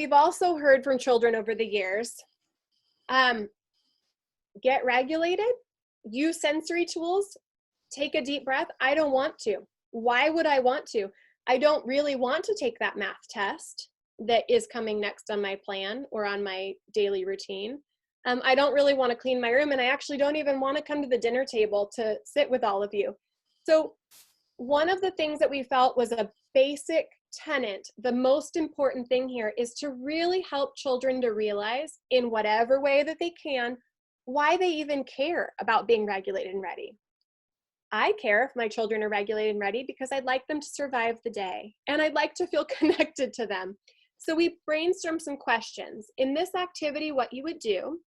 we've also heard from children over the years, get regulated, use sensory tools, take a deep breath. I don't want to. Why would I want to? I don't really want to take that math test that is coming next on my plan or on my daily routine. I don't really want to clean my room, and I actually don't even want to come to the dinner table to sit with all of you. So one of the things that we felt was a basic tenet, the most important thing here is to really help children to realize in whatever way that they can, why they even care about being regulated and ready. I care if my children are regulated and ready because I'd like them to survive the day and I'd like to feel connected to them. So we brainstormed some questions. In this activity, what you would do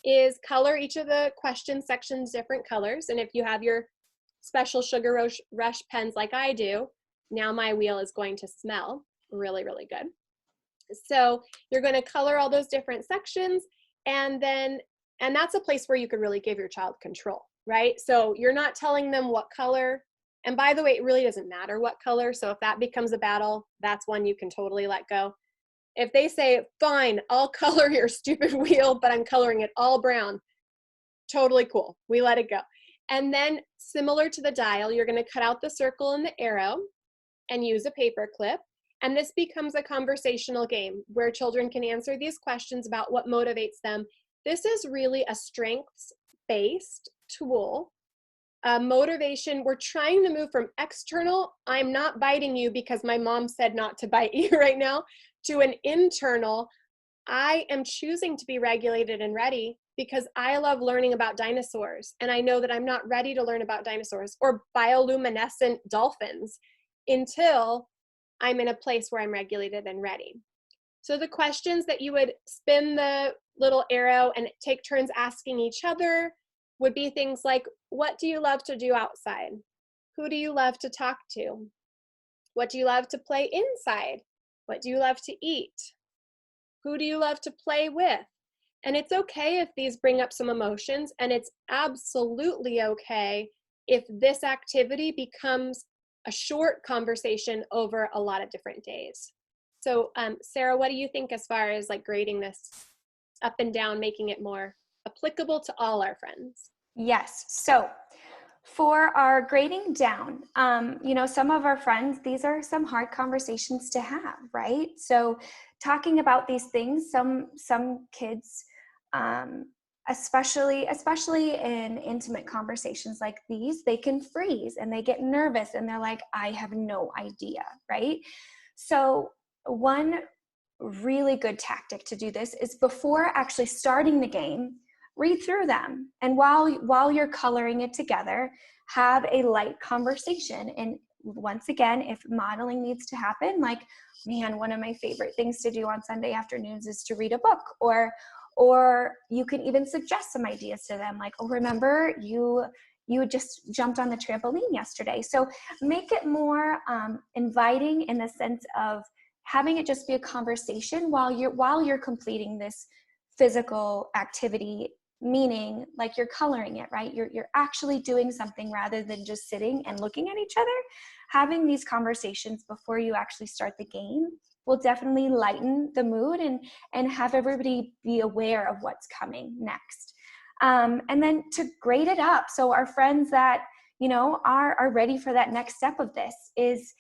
is color each of the question sections different colors. And if you have your special Sugar Rush pens like I do, now my wheel is going to smell really, really good. So you're going to color all those different sections, and that's a place where you could really give your child control, right? So you're not telling them what color, and by the way, it really doesn't matter what color. So if that becomes a battle, that's one you can totally let go. If they say, fine, I'll color your stupid wheel, but I'm coloring it all brown, totally cool. We let it go. And then similar to the dial, you're going to cut out the circle and the arrow and use a paper clip. And this becomes a conversational game where children can answer these questions about what motivates them. This is really a strengths-based tool. Motivation, we're trying to move from external, I'm not biting you because my mom said not to bite you right now, to an internal, I am choosing to be regulated and ready because I love learning about dinosaurs. And I know that I'm not ready to learn about dinosaurs or bioluminescent dolphins until I'm in a place where I'm regulated and ready. So the questions that you would spin the little arrow and take turns asking each other would be things like, what do you love to do outside? Who do you love to talk to? What do you love to play inside? What do you love to eat? Who do you love to play with? And it's okay if these bring up some emotions, and it's absolutely okay if this activity becomes a short conversation over a lot of different days. So Sarah, what do you think as far as like grading this up and down, making it more applicable to all our friends? Yes. So for our grading down, some of our friends, these are some hard conversations to have, right? So talking about these things, some kids, especially in intimate conversations like these, they can freeze and they get nervous and they're like, I have no idea, right? So one really good tactic to do this is before actually starting the game, read through them. And while you're coloring it together, have a light conversation. And once again, if modeling needs to happen, like, man, one of my favorite things to do on Sunday afternoons is to read a book, or you can even suggest some ideas to them, like, oh, remember you just jumped on the trampoline yesterday. So make it more inviting in the sense of having it just be a conversation while you're completing this physical activity, meaning like you're coloring it, right? You're actually doing something rather than just sitting and looking at each other. Having these conversations before you actually start the game will definitely lighten the mood and have everybody be aware of what's coming next. And then to grade it up. So our friends that, are ready for that next step of this is,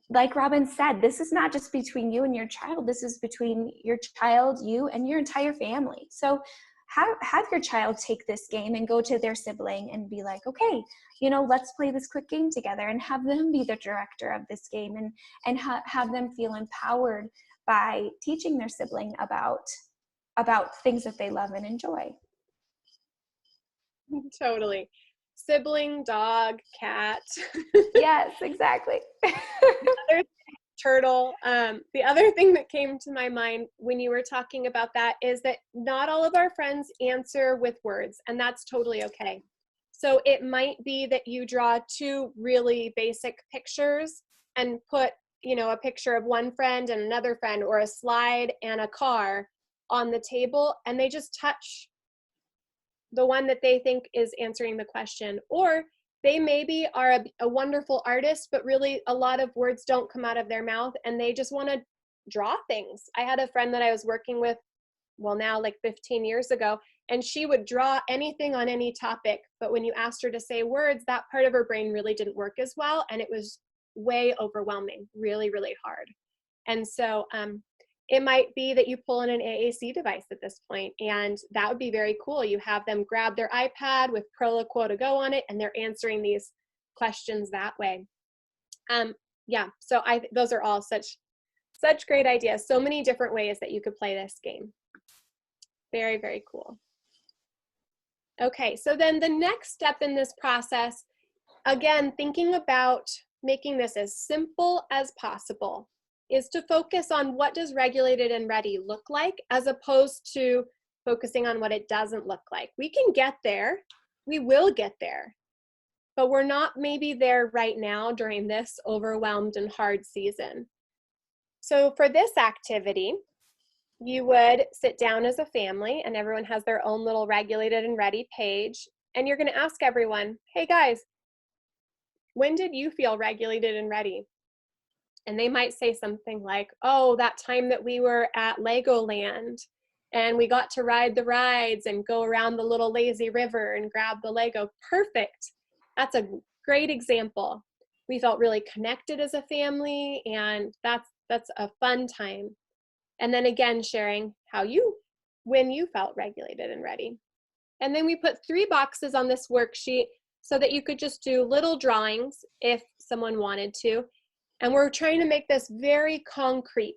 like Robin said, this is not just between you and your child. This is between your child, you, and your entire family. So have your child take this game and go to their sibling and be like, okay, let's play this quick game together, and have them be the director of this game, and have them feel empowered by teaching their sibling about things that they love and enjoy. Totally. Sibling, dog, cat. Yes, exactly. Turtle. The other thing that came to my mind when you were talking about that is that not all of our friends answer with words, and that's totally okay. So it might be that you draw two really basic pictures and put, a picture of one friend and another friend, or a slide and a car on the table, and they just touch the one that they think is answering the question. Or they maybe are a wonderful artist, but really a lot of words don't come out of their mouth, and they just want to draw things. I had a friend that I was working with, well, now like 15 years ago, and she would draw anything on any topic. But when you asked her to say words, that part of her brain really didn't work as well. And it was way overwhelming, really, really hard. And so it might be that you pull in an AAC device at this point, and that would be very cool. You have them grab their iPad with Proloquo to go on it, and they're answering these questions that way. Yeah, so those are all such great ideas. So many different ways that you could play this game. Very, very cool. Okay, so then the next step in this process, again, thinking about making this as simple as possible, is to focus on what does regulated and ready look like, as opposed to focusing on what it doesn't look like. We can get there, we will get there, but we're not maybe there right now during this overwhelmed and hard season. So for this activity, you would sit down as a family, and everyone has their own little regulated and ready page. And you're going to ask everyone, hey guys, when did you feel regulated and ready? And they might say something like, oh, that time that we were at Legoland and we got to ride the rides and go around the little lazy river and grab the Lego. Perfect. That's a great example. We felt really connected as a family, and that's a fun time. And then again, sharing when you felt regulated and ready. And then we put 3 boxes on this worksheet so that you could just do little drawings if someone wanted to. And we're trying to make this very concrete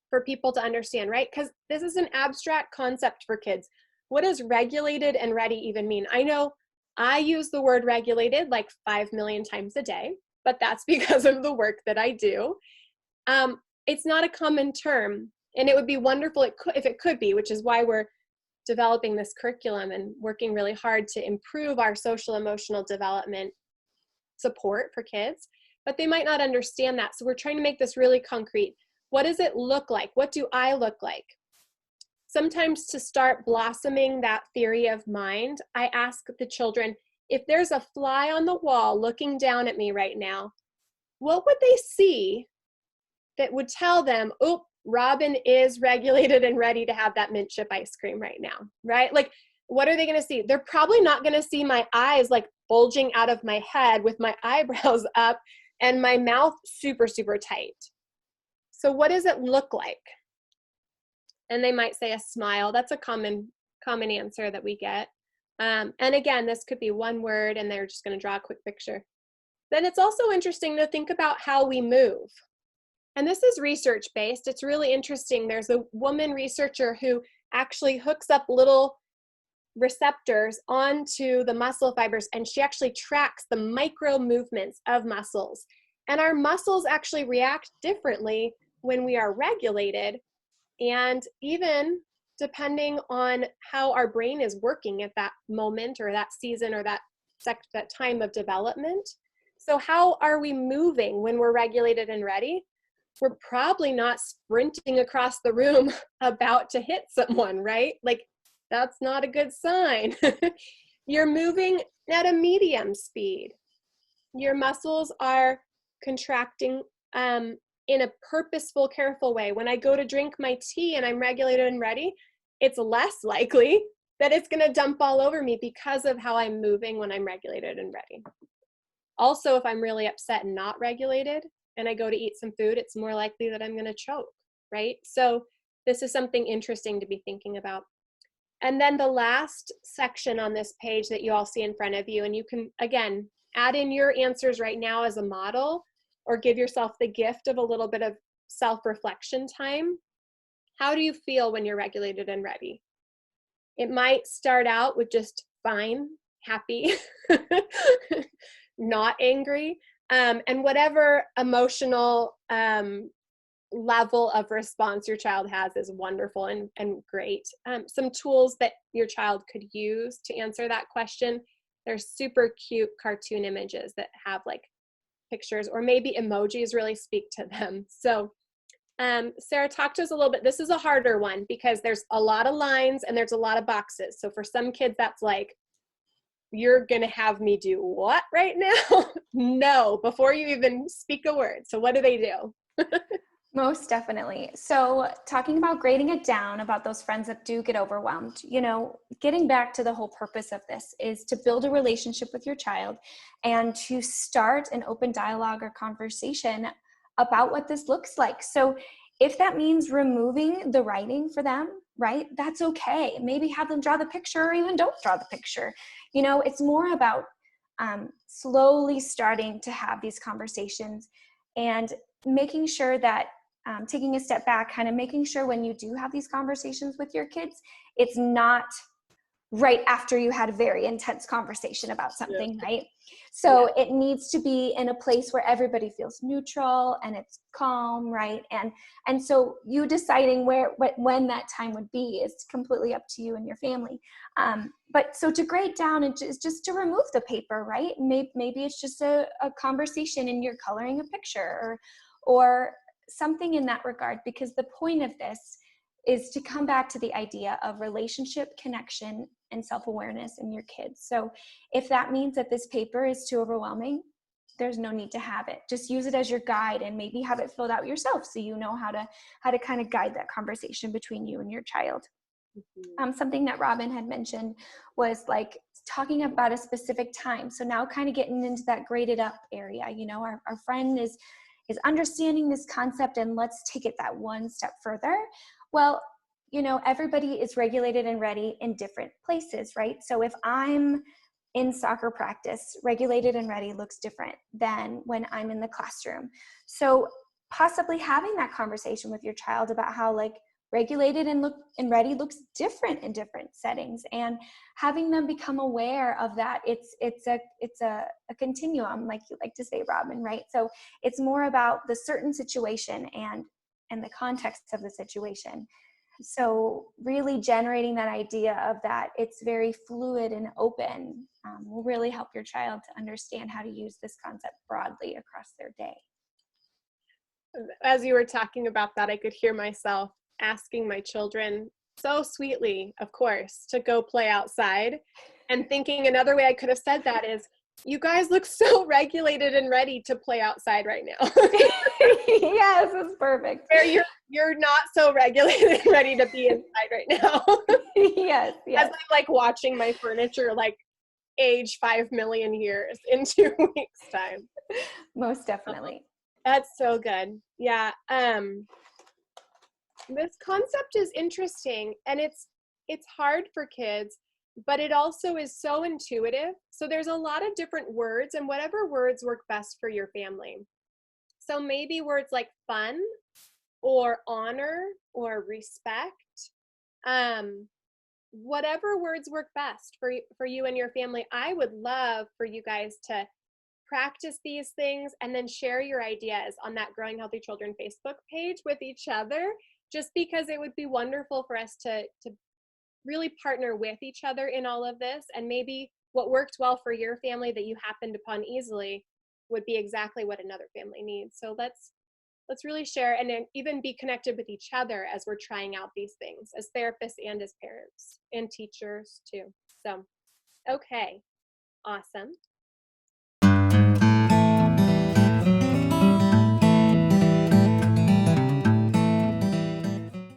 for people to understand, right? Because this is an abstract concept for kids. What does regulated and ready even mean? I know I use the word regulated like 5 million times a day, but that's because of the work that I do. It's not a common term. And it would be wonderful if it could be, which is why we're developing this curriculum and working really hard to improve our social emotional development support for kids. But they might not understand that. So we're trying to make this really concrete. What does it look like? What do I look like? Sometimes to start blossoming that theory of mind, I ask the children, if there's a fly on the wall looking down at me right now, what would they see that would tell them, oh, Robin is regulated and ready to have that mint chip ice cream right now, right? Like, what are they going to see? They're probably not going to see my eyes like bulging out of my head with my eyebrows up and my mouth super, super tight. So what does it look like? And they might say a smile. That's a common answer that we get. And again, this could be one word and they're just going to draw a quick picture. Then it's also interesting to think about how we move. And this is research-based. It's really interesting. There's a woman researcher who actually hooks up little receptors onto the muscle fibers, and she actually tracks the micro movements of muscles. And our muscles actually react differently when we are regulated, and even depending on how our brain is working at that moment or that season or that time of development. So how are we moving when we're regulated and ready? We're probably not sprinting across the room about to hit someone, right? Like, that's not a good sign. You're moving at a medium speed. Your muscles are contracting in a purposeful, careful way. When I go to drink my tea and I'm regulated and ready, it's less likely that it's going to dump all over me because of how I'm moving when I'm regulated and ready. Also, if I'm really upset and not regulated, and I go to eat some food, it's more likely that I'm going to choke, right? So this is something interesting to be thinking about. And then the last section on this page that you all see in front of you, and you can, again, add in your answers right now as a model, or give yourself the gift of a little bit of self-reflection time. How do you feel when you're regulated and ready? It might start out with just fine, happy, not angry. And whatever emotional level of response your child has is wonderful and great. Some tools that your child could use to answer that question, there's super cute cartoon images that have like pictures, or maybe emojis really speak to them. So Sarah, talk to us a little bit. This is a harder one because there's a lot of lines and there's a lot of boxes. So for some kids, that's like, you're going to have me do what right now? No, before you even speak a word. So what do they do? Most definitely. So talking about grading it down, about those friends that do get overwhelmed, getting back to the whole purpose of this is to build a relationship with your child and to start an open dialogue or conversation about what this looks like. So if that means removing the writing for them, right, that's okay. Maybe have them draw the picture or even don't draw the picture. It's more about slowly starting to have these conversations and making sure that taking a step back, kind of making sure when you do have these conversations with your kids, it's not right after you had a very intense conversation about something, right? So it needs to be in a place where everybody feels neutral and it's calm, right? And so you deciding when that time would be is completely up to you and your family. But so to grade down and just to remove the paper, right? Maybe it's just a conversation and you're coloring a picture or something in that regard, because the point of this is to come back to the idea of relationship, connection, and self-awareness in your kids. So if that means that this paper is too overwhelming, there's no need to have it. Just use it as your guide and maybe have it filled out yourself so you know how to kind of guide that conversation between you and your child. Something that Robin had mentioned was like talking about a specific time. So now kind of getting into that graded up area, our friend is understanding this concept, and let's take it that one step further. Well, everybody is regulated and ready in different places, right? So if I'm in soccer practice, regulated and ready looks different than when I'm in the classroom. So possibly having that conversation with your child about how like regulated and ready looks different in different settings, and having them become aware of that. It's a continuum, like you like to say, Robin, right? So it's more about the certain situation and the context of the situation. So really generating that idea of that it's very fluid and open will really help your child to understand how to use this concept broadly across their day. As you were talking about that, I could hear myself asking my children so sweetly, of course, to go play outside, and thinking another way I could have said that is, you guys look so regulated and ready to play outside right now. Yes, it's perfect. Where you're not so regulated and ready to be inside right now. Yes. As I'm like watching my furniture like age 5 million years in 2 weeks time. Most definitely. That's so good. Yeah. This concept is interesting, and it's hard for kids, but it also is so intuitive. So there's a lot of different words, and whatever words work best for your family. So maybe words like fun or honor or respect, whatever words work best for you and your family. I would love for you guys to practice these things and then share your ideas on that Growing Healthy Children Facebook page with each other, just because it would be wonderful for us to really partner with each other in all of this. And maybe what worked well for your family that you happened upon easily would be exactly what another family needs. So let's really share and then even be connected with each other as we're trying out these things as therapists and as parents and teachers too. So, okay, awesome.